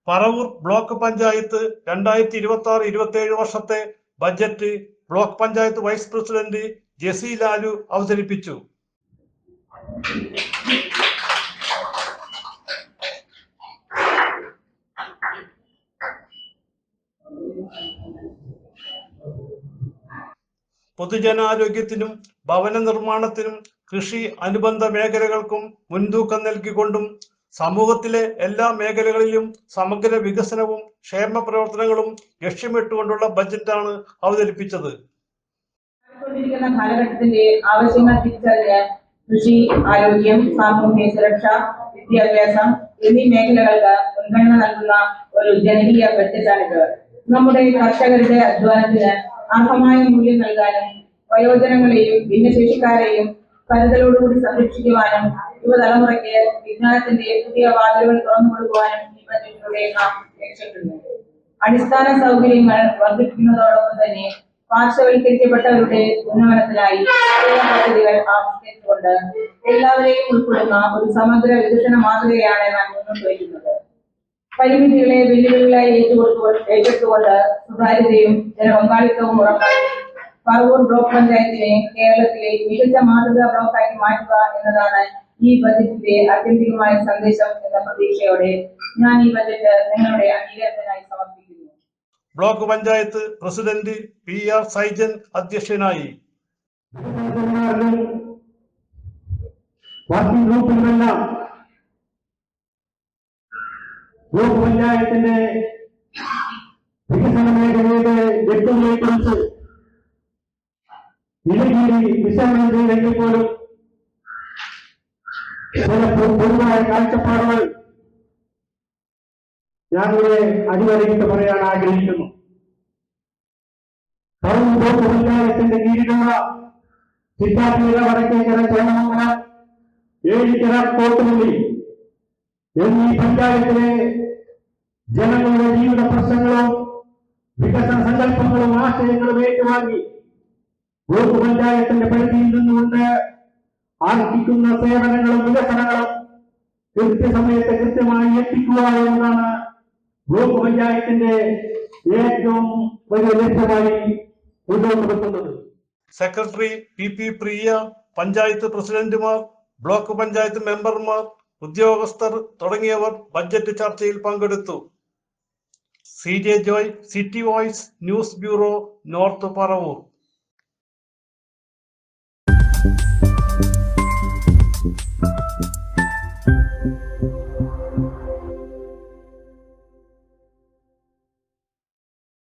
Paravur block panchayat 2026-27 വർഷത്തെ budget block panchayat vice president Jessy Lalu അവതരിപ്പിച്ചു. പൊതുജനാരോഗ്യത്തിനും ഭവന നിർമ്മാണത്തിനും കൃഷി അനുബന്ധ മേഖലകൾക്കും മുൻതൂക്കം നൽകിക്കൊണ്ടും സമൂഹത്തിലെ എല്ലാ മേഖലകളിലും സമഗ്ര വികസനവും ക്ഷേമ പ്രവർത്തനങ്ങളും ലക്ഷ്യമിട്ടുകൊണ്ടുള്ള ബജറ്റാണ് അവതരിപ്പിച്ചത്. കാലഘട്ടത്തിന്റെ ആവശ്യങ്ങൾ തിരിച്ചറിഞ്ഞ് കൃഷി, ആരോഗ്യം, സാമൂഹ്യ സുരക്ഷ, വിദ്യാഭ്യാസം എന്നീ മേഖലകൾക്ക് മുൻഗണന നൽകുന്ന ഒരു ജനകീയ ബജറ്റാണിത്. നമ്മുടെ കർഷകരുടെ അധ്വാനത്തിന് അർഹമായ മൂല്യം നൽകാനും വയോജനങ്ങളെയും ഭിന്നശേഷിക്കാരെയും കരുതലോടുകൂടി സംരക്ഷിക്കുവാനും യുവതലമുറയ്ക്ക് വിജ്ഞാനത്തിന്റെ പുതിയ വാതിലുകൾ തുറന്നു കൊടുക്കുവാനും ഈ ബജറ്റിലൂടെ നാം ലക്ഷ്യമിടുന്നു. അടിസ്ഥാന സൗകര്യങ്ങൾ വർദ്ധിപ്പിക്കുന്നതോടൊപ്പം തന്നെ പാർശ്വവൽക്കരിക്കപ്പെട്ടവരുടെ ഉന്നമനത്തിനായി പദ്ധതികൾ ആവിഷ്കരിച്ചുകൊണ്ട് എല്ലാവരെയും ഉൾപ്പെടുന്ന ഒരു സമഗ്ര വികസന മാതൃകയാണ് നാം മുന്നോട്ട് വയ്ക്കുന്നത്. പരിമിതികളെ വെല്ലുവിളികളായി ഏറ്റെടുത്തുകൊണ്ട് സുതാര്യതയും ജനപങ്കാളിത്തവും ഉറപ്പാക്കി പറവൂർ ബ്ലോക്ക് പഞ്ചായത്തിനെ കേരളത്തിലെ മികച്ച മാതൃകാ ബ്ലോക്കാക്കി മാറ്റുക എന്നതാണ് ഈ ബജറ്റിന്റെ ആത്യന്തികമായ സന്ദേശം എന്ന പ്രതീക്ഷയോടെ ഞാൻ ഈ ബജറ്റ് നിങ്ങളുടെ അംഗീകാരത്തിനായി സമർപ്പിക്കുന്നു. Block panchayat president PR Saijan അധ്യക്ഷനായി. ബ്ലോക്ക് പഞ്ചായത്തിന്റെ വികസന മേഖലയുടെ വ്യക്തികളെക്കുറിച്ച് നിലവിൽ വിശകലനം ചെയ്തെങ്കിൽ പോലും ചില പൊതുവായ കാഴ്ചപ്പാടുകൾ ഞാനിവിടെ അടിവരയിട്ട് പറയാൻ ആഗ്രഹിക്കുന്നു. പറവൂർ ബ്ലോക്ക് പഞ്ചായത്തിന്റെ കീഴിലുള്ള ചിറ്റാറ്റുകര, വടക്കേക്കര, ചേന്നമംഗലം, ഏഴിക്കര, കോട്ടുപള്ളി എന്നീ പഞ്ചായത്തിലെ ജനങ്ങളുടെ ജീവിത പ്രശ്നങ്ങളും വികസന സങ്കല്പങ്ങളും ആശയങ്ങളും ഏറ്റുവാങ്ങി ബ്ലോക്ക് പഞ്ചായത്തിന്റെ പരിധിയിൽ നിന്നുകൊണ്ട് ആർജിക്കുന്ന സേവനങ്ങളും വികസനങ്ങളും കൃത്യസമയത്ത് കൃത്യമായി എത്തിക്കുക എന്നതാണ് ബ്ലോക്ക് പഞ്ചായത്തിന്റെ ഏറ്റവും വലിയ ലക്ഷ്യമായി മുന്നോട്ട് വെക്കുന്നത്. സെക്രട്ടറി PP പ്രിയ, പഞ്ചായത്ത് പ്രസിഡന്റുമാർ, ബ്ലോക്ക് പഞ്ചായത്ത് മെമ്പർമാർ, ഉദ്യോഗസ്ഥർ തുടങ്ങിയവർ ബജറ്റ് ചർച്ചയിൽ പങ്കെടുത്തു. CJ Joy, city voice news bureau, north Paravur.